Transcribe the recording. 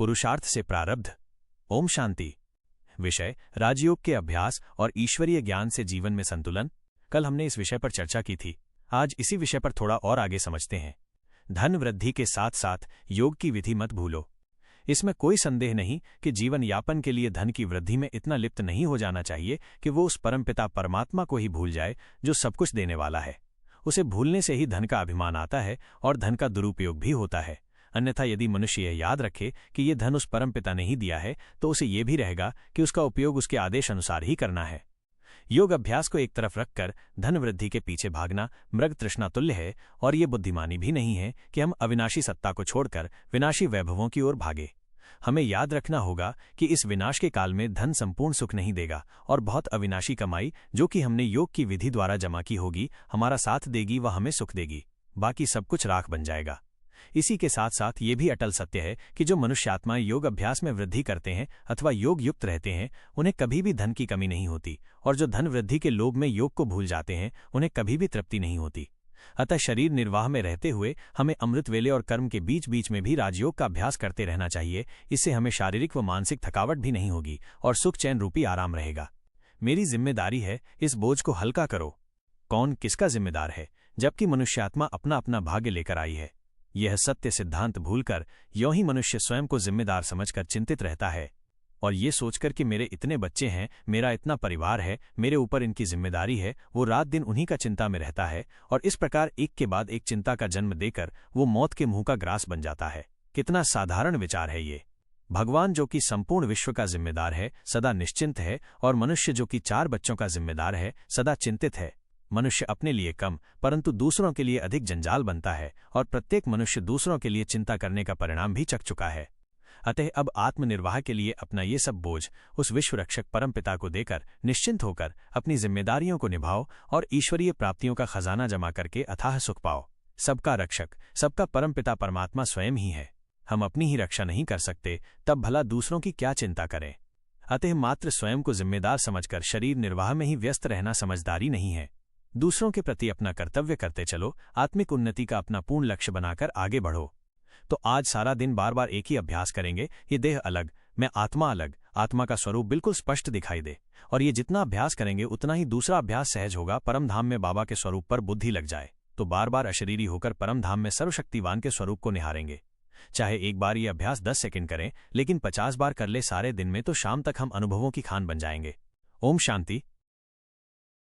पुरुषार्थ से प्रारब्ध। ओम शांति। विषय राजयोग के अभ्यास और ईश्वरीय ज्ञान से जीवन में संतुलन। कल हमने इस विषय पर चर्चा की थी। आज इसी विषय पर थोड़ा और आगे समझते हैं। धन वृद्धि के साथ साथ योग की विधि मत भूलो। इसमें कोई संदेह नहीं कि जीवन यापन के लिए धन की वृद्धि में इतना लिप्त नहीं हो जाना चाहिए कि वो उस परमपिता परमात्मा को ही भूल जाए जो सब कुछ देने वाला है। उसे भूलने से ही धन का अभिमान आता है और धन का दुरुपयोग भी होता है। अन्यथा यदि मनुष्य यह याद रखे कि ये धन उस परमपिता ने ही दिया है तो उसे ये भी रहेगा कि उसका उपयोग उसके आदेश अनुसार ही करना है। योग अभ्यास को एक तरफ रखकर धन वृद्धि के पीछे भागना मृग तृष्णा तुल्य है और ये बुद्धिमानी भी नहीं है कि हम अविनाशी सत्ता को छोड़कर विनाशी वैभवों की ओर भागे। हमें याद रखना होगा कि इस विनाश के काल में धन संपूर्ण सुख नहीं देगा और बहुत अविनाशी कमाई जो कि हमने योग की विधि द्वारा जमा की होगी हमारा साथ देगी, वह हमें सुख देगी। बाकी सब कुछ राख बन जाएगा। इसी के साथ साथ ये भी अटल सत्य है कि जो मनुष्यात्माएं योग अभ्यास में वृद्धि करते हैं अथवा योग युक्त रहते हैं उन्हें कभी भी धन की कमी नहीं होती, और जो धन वृद्धि के लोभ में योग को भूल जाते हैं उन्हें कभी भी तृप्ति नहीं होती। अतः शरीर निर्वाह में रहते हुए हमें अमृत वेले और कर्म के बीच बीच में भी राजयोग का अभ्यास करते रहना चाहिए। इससे हमें शारीरिक व मानसिक थकावट भी नहीं होगी और सुख चैन रूपी आराम रहेगा। मेरी जिम्मेदारी है, इस बोझ को हल्का करो। कौन किसका जिम्मेदार है, जबकि मनुष्यात्मा अपना अपना भाग्य लेकर आई है। यह सत्य सिद्धांत भूलकर यों ही मनुष्य स्वयं को जिम्मेदार समझकर चिंतित रहता है और ये सोचकर कि मेरे इतने बच्चे हैं, मेरा इतना परिवार है, मेरे ऊपर इनकी जिम्मेदारी है, वो रात दिन उन्हीं का चिंता में रहता है और इस प्रकार एक के बाद एक चिंता का जन्म देकर वो मौत के मुंह का ग्रास बन जाता है। कितना साधारण विचार है ये। भगवान जो कि संपूर्ण विश्व का जिम्मेदार है सदा निश्चिंत है, और मनुष्य जो कि 4 बच्चों का जिम्मेदार है सदा चिंतित है। मनुष्य अपने लिए कम परंतु दूसरों के लिए अधिक जंजाल बनता है और प्रत्येक मनुष्य दूसरों के लिए चिंता करने का परिणाम भी चख चुका है। अतः अब आत्मनिर्वाह के लिए अपना ये सब बोझ उस विश्व रक्षक परमपिता को देकर निश्चिंत होकर अपनी जिम्मेदारियों को निभाओ और ईश्वरीय प्राप्तियों का खजाना जमा करके अथाह सुख पाओ। सबका रक्षक सबका परमपिता परमात्मा स्वयं ही है। हम अपनी ही रक्षा नहीं कर सकते, तब भला दूसरों की क्या चिंता करें। अतः मात्र स्वयं को जिम्मेदार समझकर शरीर निर्वाह में ही व्यस्त रहना समझदारी नहीं है। दूसरों के प्रति अपना कर्तव्य करते चलो, आत्मिक उन्नति का अपना पूर्ण लक्ष्य बनाकर आगे बढ़ो। तो आज सारा दिन बार बार एक ही अभ्यास करेंगे, ये देह अलग, मैं आत्मा अलग, आत्मा का स्वरूप बिल्कुल स्पष्ट दिखाई दे। और ये जितना अभ्यास करेंगे उतना ही दूसरा अभ्यास सहज होगा। परम धाम में बाबा के स्वरूप पर बुद्धि लग जाए तो बार बार अशरीरी होकर परम धाम में सर्वशक्तिवान के स्वरूप को निहारेंगे। चाहे एक बार ये अभ्यास 10 सेकंड करें, लेकिन 50 बार कर ले सारे दिन में तो शाम तक हम अनुभवों की खान बन जाएंगे। ओम शांति।